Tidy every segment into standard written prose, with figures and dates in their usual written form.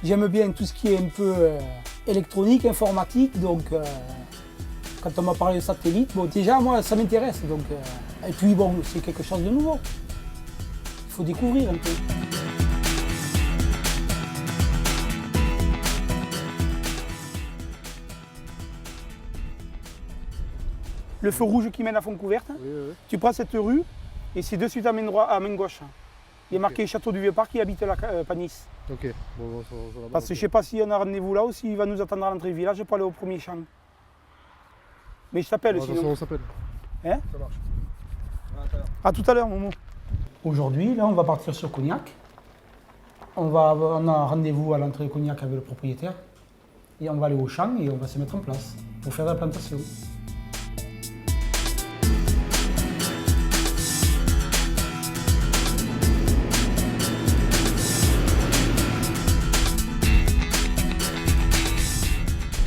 J'aime bien tout ce qui est un peu électronique, informatique, donc quand on m'a parlé de satellite, bon déjà moi ça m'intéresse, donc et puis bon c'est quelque chose de nouveau. Il faut découvrir un peu. Le feu rouge qui mène à Fontcouverte, tu prends cette rue et c'est de suite à main gauche. Il y a marqué Château du Vieux-Parc, il habite la Panis. Ok, bon, Parce que je ne sais pas si on a rendez-vous là ou s'il va nous attendre à l'entrée du village pour aller au premier champ. Mais je t'appelle sinon. On s'appelle. Hein? Ça marche. À tout à l'heure, Momo. Aujourd'hui, là, on va partir sur Cognac. On a rendez-vous à l'entrée de Cognac avec le propriétaire. Et on va aller au champ et on va se mettre en place pour faire de la plantation.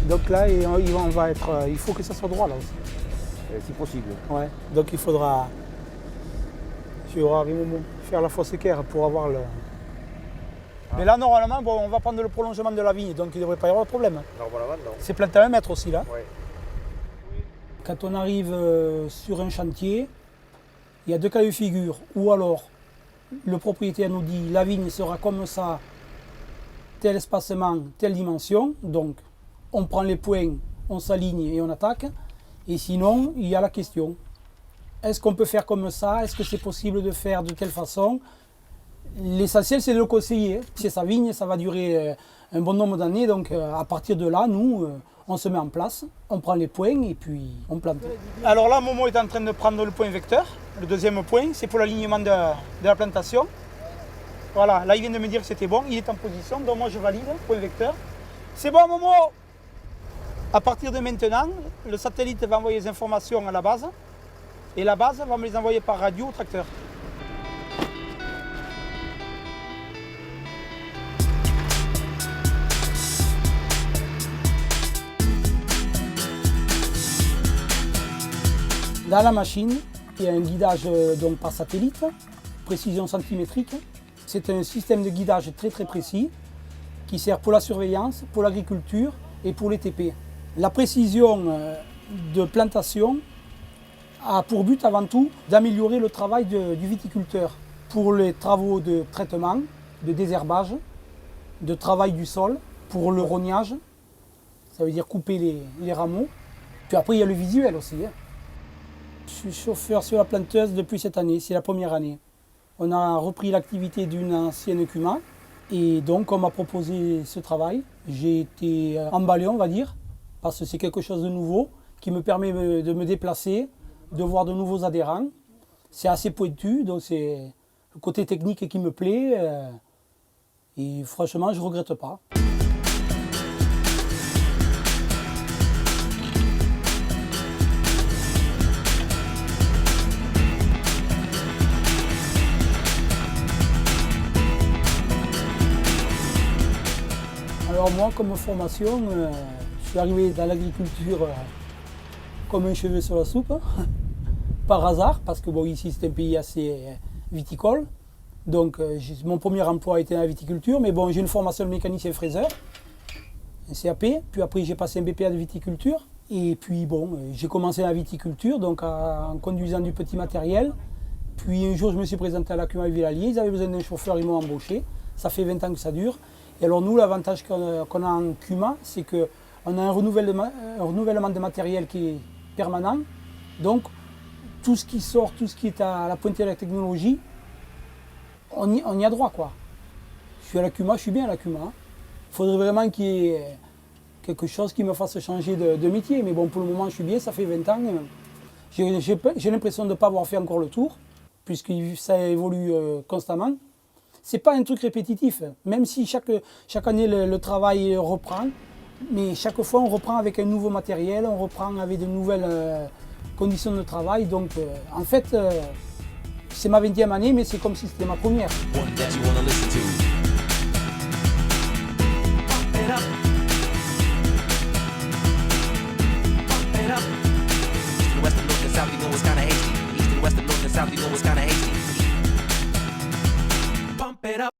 Donc là, il faut que ça soit droit là aussi. Si possible. Ouais. Donc il faudra, faire la fosse équerre pour avoir le... Mais là, normalement, bon, on va prendre le prolongement de la vigne, donc il ne devrait pas y avoir de problème. Normalement, non. C'est planté à 1 mètre aussi là. Ouais. Quand on arrive sur un chantier, il y a 2 cas de figure. Ou alors, le propriétaire nous dit la vigne sera comme ça, tel espacement, telle dimension. Donc, on prend les points, on s'aligne et on attaque. Et sinon, il y a la question. Est-ce qu'on peut faire comme ça? Est-ce que c'est possible de faire de telle façon? L'essentiel, c'est de le conseiller. C'est sa vigne, ça va durer un bon nombre d'années. Donc, à partir de là, nous, on se met en place, on prend les points et puis on plante. Alors là, Momo est en train de prendre le point vecteur. Le deuxième point, c'est pour l'alignement de la plantation. Voilà, là, il vient de me dire que c'était bon. Il est en position, donc moi, je valide, point vecteur. C'est bon, Momo? À partir de maintenant, le satellite va envoyer les informations à la base et la base va me les envoyer par radio au tracteur. Dans la machine, il y a un guidage donc, par satellite, précision centimétrique. C'est un système de guidage très précis qui sert pour la surveillance, pour l'agriculture et pour les TP. La précision de plantation a pour but avant tout d'améliorer le travail du viticulteur pour les travaux de traitement, de désherbage, de travail du sol, pour le rognage, ça veut dire couper les rameaux. Puis après il y a le visuel aussi. Je suis chauffeur sur la planteuse depuis cette année, c'est la première année. On a repris l'activité d'une ancienne CUMA et donc on m'a proposé ce travail. J'ai été emballé, on va dire, parce que c'est quelque chose de nouveau qui me permet de me déplacer, de voir de nouveaux adhérents. C'est assez pointu, donc c'est le côté technique qui me plaît. Et franchement, je ne regrette pas. Alors moi, comme formation, je suis arrivé dans l'agriculture comme un cheveu sur la soupe, par hasard, parce que bon, ici c'est un pays assez viticole. Donc mon premier emploi a été dans la viticulture, mais bon, j'ai une formation de mécanicien fraiseur, un CAP, puis après j'ai passé un BPA de viticulture. Et puis bon, j'ai commencé la viticulture, donc en conduisant du petit matériel. Puis un jour je me suis présenté à la CUMA Villalier, ils avaient besoin d'un chauffeur, ils m'ont embauché. Ça fait 20 ans que ça dure. Et alors nous, l'avantage qu'on a en CUMA, c'est qu'on a un renouvellement de matériel qui est permanent. Donc tout ce qui sort, tout ce qui est à la pointe de la technologie, on y a droit, quoi. Je suis à la CUMA, je suis bien à la CUMA. Il faudrait vraiment qu'il y ait quelque chose qui me fasse changer de métier. Mais bon, pour le moment, je suis bien, ça fait 20 ans. J'ai l'impression de ne pas avoir fait encore le tour, puisque ça évolue constamment. Ce n'est pas un truc répétitif, même si chaque année le travail reprend, mais chaque fois on reprend avec un nouveau matériel, on reprend avec de nouvelles conditions de travail. Donc en fait, c'est ma 20e année, mais c'est comme si c'était ma première. Pump it up.